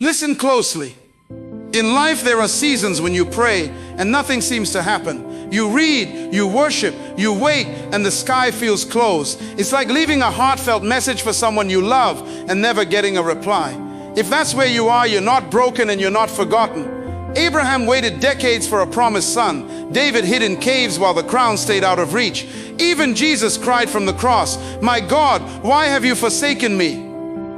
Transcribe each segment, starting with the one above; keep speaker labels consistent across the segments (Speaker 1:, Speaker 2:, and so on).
Speaker 1: Listen closely. In life, there are seasons when you pray and nothing seems to happen. You read, you worship, you wait, and the sky feels closed. It's like leaving a heartfelt message for someone you love and never getting a reply. If that's where you are, you're not broken and you're not forgotten. Abraham waited decades for a promised son. David hid in caves while the crown stayed out of reach. Even Jesus cried from the cross, "My God, why have you forsaken me?"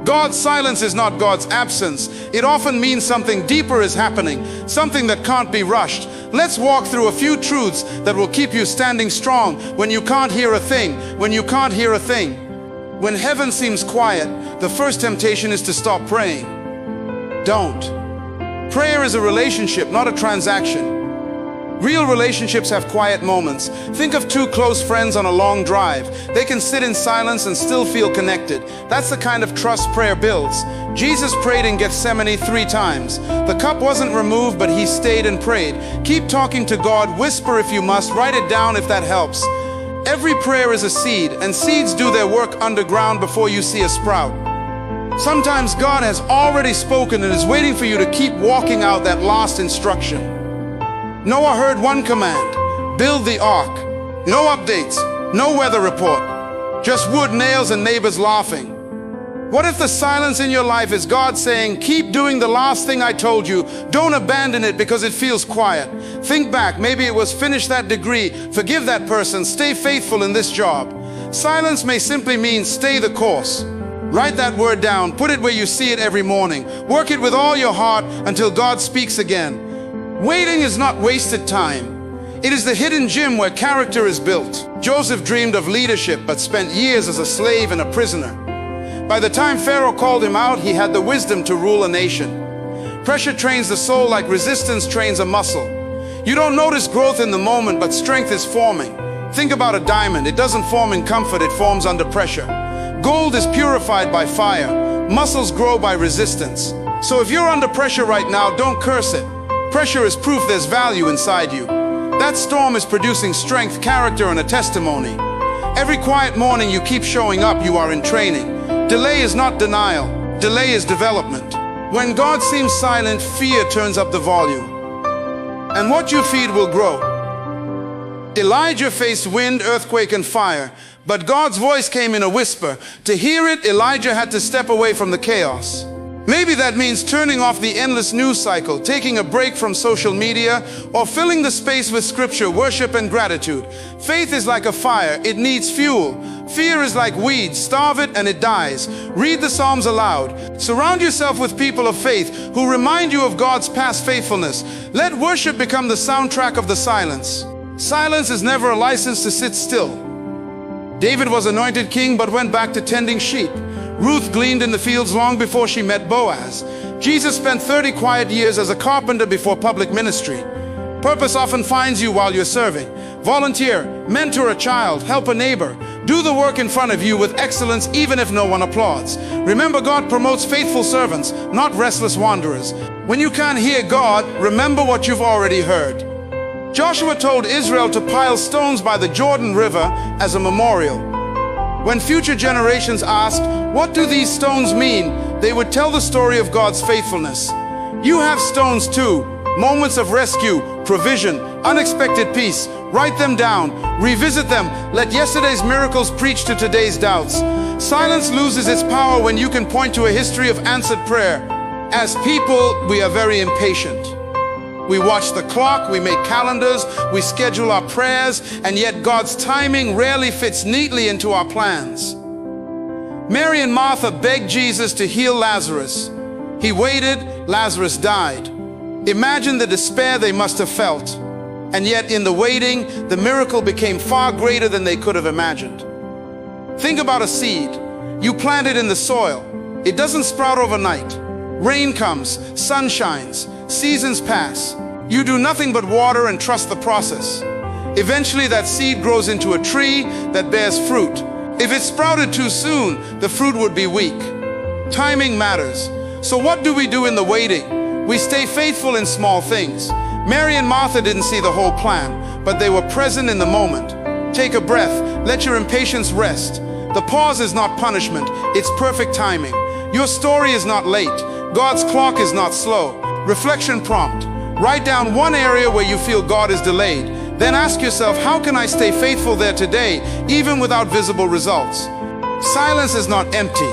Speaker 1: God's silence is not God's absence. It often means something deeper is happening, something that can't be rushed. Let's walk through a few truths that will keep you standing strong when you can't hear a thing, when you can't hear a thing. When heaven seems quiet, the first temptation is to stop praying. Don't. Prayer is a relationship, not a transaction. Real relationships have quiet moments. Think of two close friends on a long drive. They can sit in silence and still feel connected. That's the kind of trust prayer builds. Jesus prayed in Gethsemane 3 times. The cup wasn't removed, but he stayed and prayed. Keep talking to God, whisper if you must, write it down if that helps. Every prayer is a seed, and seeds do their work underground before you see a sprout. Sometimes God has already spoken and is waiting for you to keep walking out that last instruction. Noah heard one command: build the ark. No updates, no weather report, just wood, nails, and neighbors laughing. What if the silence in your life is God saying, keep doing the last thing I told you, don't abandon it because it feels quiet? Think back, maybe it was finish that degree, forgive that person, stay faithful in this job. Silence may simply mean stay the course. Write that word down, put it where you see it every morning. Work it with all your heart until God speaks again. Waiting is not wasted time. It is the hidden gym where character is built. Joseph dreamed of leadership but spent years as a slave and a prisoner. By the time Pharaoh called him out, he had the wisdom to rule a nation. Pressure trains the soul like resistance trains a muscle. You don't notice growth in the moment, but strength is forming. Think about a diamond. It doesn't form in comfort, it forms under pressure. Gold is purified by fire. Muscles grow by resistance. So if you're under pressure right now, don't curse it. Pressure is proof there's value inside you. That storm is producing strength, character, and a testimony. Every quiet morning you keep showing up, you are in training. Delay is not denial. Delay is development. When God seems silent, fear turns up the volume. And what you feed will grow. Elijah faced wind, earthquake, and fire, but God's voice came in a whisper. To hear it, Elijah had to step away from the chaos. Maybe that means turning off the endless news cycle, taking a break from social media, or filling the space with scripture, worship, and gratitude. Faith is like a fire, it needs fuel. Fear is like weeds, starve it and it dies. Read the Psalms aloud. Surround yourself with people of faith who remind you of God's past faithfulness. Let worship become the soundtrack of the silence. Silence is never a license to sit still. David was anointed king but went back to tending sheep. Ruth gleaned in the fields long before she met Boaz. Jesus spent 30 quiet years as a carpenter before public ministry. Purpose often finds you while you're serving. Volunteer, mentor a child, help a neighbor. Do the work in front of you with excellence even if no one applauds. Remember, God promotes faithful servants, not restless wanderers. When you can't hear God, remember what you've already heard. Joshua told Israel to pile stones by the Jordan River as a memorial. When future generations asked, what do these stones mean? They would tell the story of God's faithfulness. You have stones too, moments of rescue, provision, unexpected peace. Write them down, revisit them. Let yesterday's miracles preach to today's doubts. Silence loses its power when you can point to a history of answered prayer. As people, we are very impatient. We watch the clock, we make calendars, we schedule our prayers, and yet God's timing rarely fits neatly into our plans. Mary and Martha begged Jesus to heal Lazarus. He waited, Lazarus died. Imagine the despair they must have felt. And yet in the waiting, the miracle became far greater than they could have imagined. Think about a seed. You plant it in the soil. It doesn't sprout overnight. Rain comes, sun shines, seasons pass. You do nothing but water and trust the process. Eventually that seed grows into a tree that bears fruit. If it sprouted too soon, the fruit would be weak. Timing matters. So what do we do in the waiting? We stay faithful in small things. Mary and Martha didn't see the whole plan, but they were present in the moment. Take a breath. Let your impatience rest. The pause is not punishment. It's perfect timing. Your story is not late. God's clock is not slow. Reflection prompt. Write down one area where you feel God is delayed. Then ask yourself, how can I stay faithful there today, even without visible results? Silence is not empty.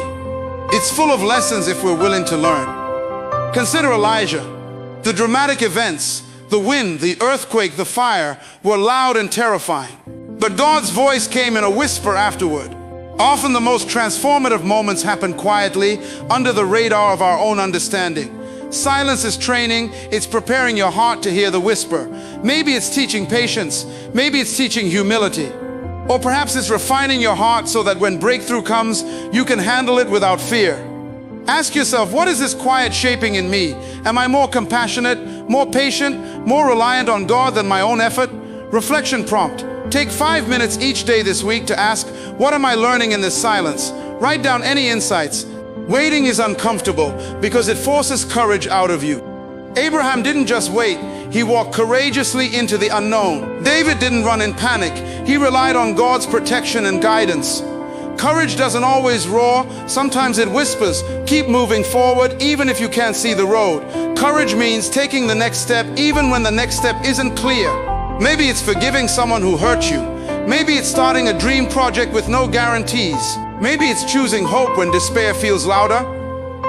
Speaker 1: It's full of lessons if we're willing to learn. Consider Elijah. The dramatic events, the wind, the earthquake, the fire, were loud and terrifying. But God's voice came in a whisper afterward. Often the most transformative moments happen quietly, under the radar of our own understanding. Silence is training. It's preparing your heart to hear the whisper. Maybe it's teaching patience. Maybe it's teaching humility. Or perhaps it's refining your heart so that when breakthrough comes, you can handle it without fear. Ask yourself, what is this quiet shaping in me? Am I more compassionate, more patient, more reliant on God than my own effort? Reflection prompt. Take 5 minutes each day this week to ask, what am I learning in this silence? Write down any insights. Waiting is uncomfortable because it forces courage out of you. Abraham didn't just wait, he walked courageously into the unknown. David didn't run in panic, he relied on God's protection and guidance. Courage doesn't always roar, sometimes it whispers, keep moving forward even if you can't see the road. Courage means taking the next step even when the next step isn't clear. Maybe it's forgiving someone who hurt you. Maybe it's starting a dream project with no guarantees. Maybe it's choosing hope when despair feels louder.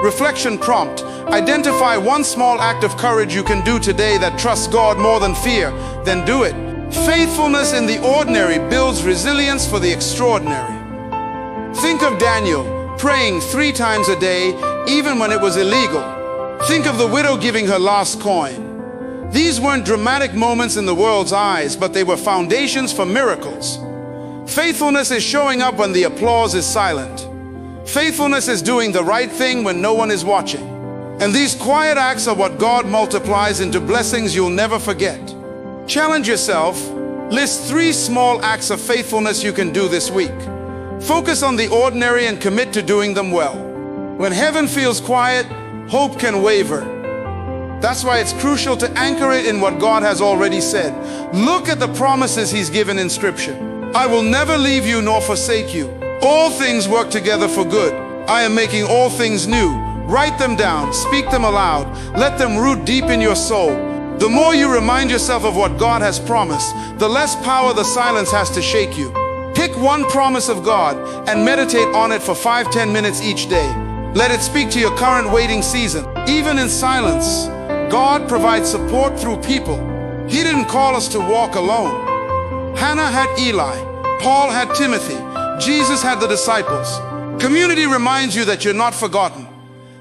Speaker 1: Reflection prompt. Identify one small act of courage you can do today that trusts God more than fear. Then do it. Faithfulness in the ordinary builds resilience for the extraordinary. Think of Daniel praying 3 times a day, even when it was illegal. Think of the widow giving her last coin. These weren't dramatic moments in the world's eyes, but they were foundations for miracles. Faithfulness is showing up when the applause is silent. Faithfulness is doing the right thing when no one is watching. And these quiet acts are what God multiplies into blessings you'll never forget. Challenge yourself. List 3 small acts of faithfulness you can do this week. Focus on the ordinary and commit to doing them well. When heaven feels quiet, hope can waver. That's why it's crucial to anchor it in what God has already said. Look at the promises He's given in Scripture. I will never leave you nor forsake you. All things work together for good. I am making all things new. Write them down, speak them aloud. Let them root deep in your soul. The more you remind yourself of what God has promised, the less power the silence has to shake you. Pick one promise of God and meditate on it for 5-10 minutes each day. Let it speak to your current waiting season. Even in silence, God provides support through people. He didn't call us to walk alone. Hannah had Eli, Paul had Timothy, Jesus had the disciples. Community reminds you that you're not forgotten.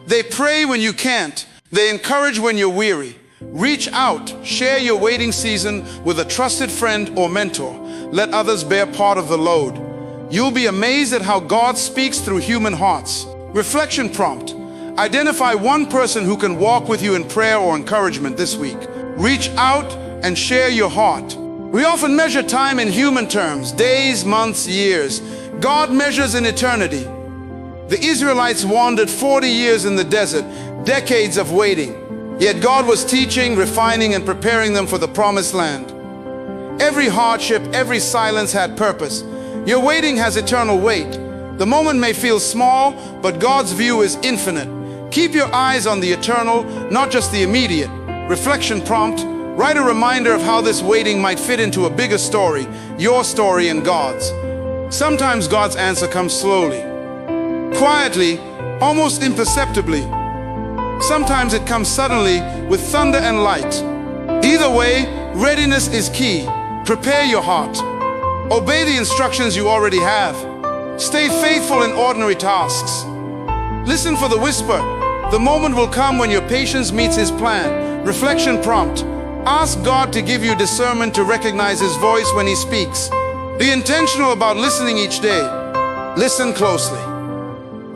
Speaker 1: They pray when you can't. They encourage when you're weary. Reach out, share your waiting season with a trusted friend or mentor. Let others bear part of the load. You'll be amazed at how God speaks through human hearts. Reflection prompt. Identify one person who can walk with you in prayer or encouragement this week. Reach out and share your heart. We often measure time in human terms, days, months, years. God measures in eternity. The Israelites wandered 40 years in the desert, decades of waiting. Yet God was teaching, refining, and preparing them for the promised land. Every hardship, every silence had purpose. Your waiting has eternal weight. The moment may feel small, but God's view is infinite. Keep your eyes on the eternal, not just the immediate. Reflection prompt. Write a reminder of how this waiting might fit into a bigger story, your story and God's. Sometimes God's answer comes slowly, quietly, almost imperceptibly. Sometimes it comes suddenly with thunder and light. Either way, readiness is key. Prepare your heart. Obey the instructions you already have. Stay faithful in ordinary tasks. Listen for the whisper. The moment will come when your patience meets His plan. Reflection prompt. Ask God to give you discernment to recognize His voice when He speaks. Be intentional about listening each day. Listen closely.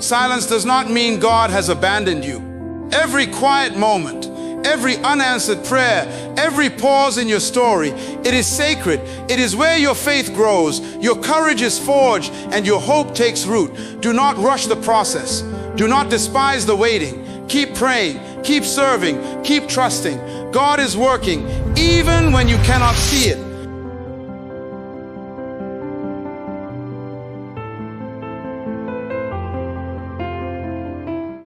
Speaker 1: Silence does not mean God has abandoned you. Every quiet moment, every unanswered prayer, every pause in your story, it is sacred. It is where your faith grows, your courage is forged, and your hope takes root. Do not rush the process. Do not despise the waiting. Keep praying, keep serving, keep trusting. God is working even when you cannot see it.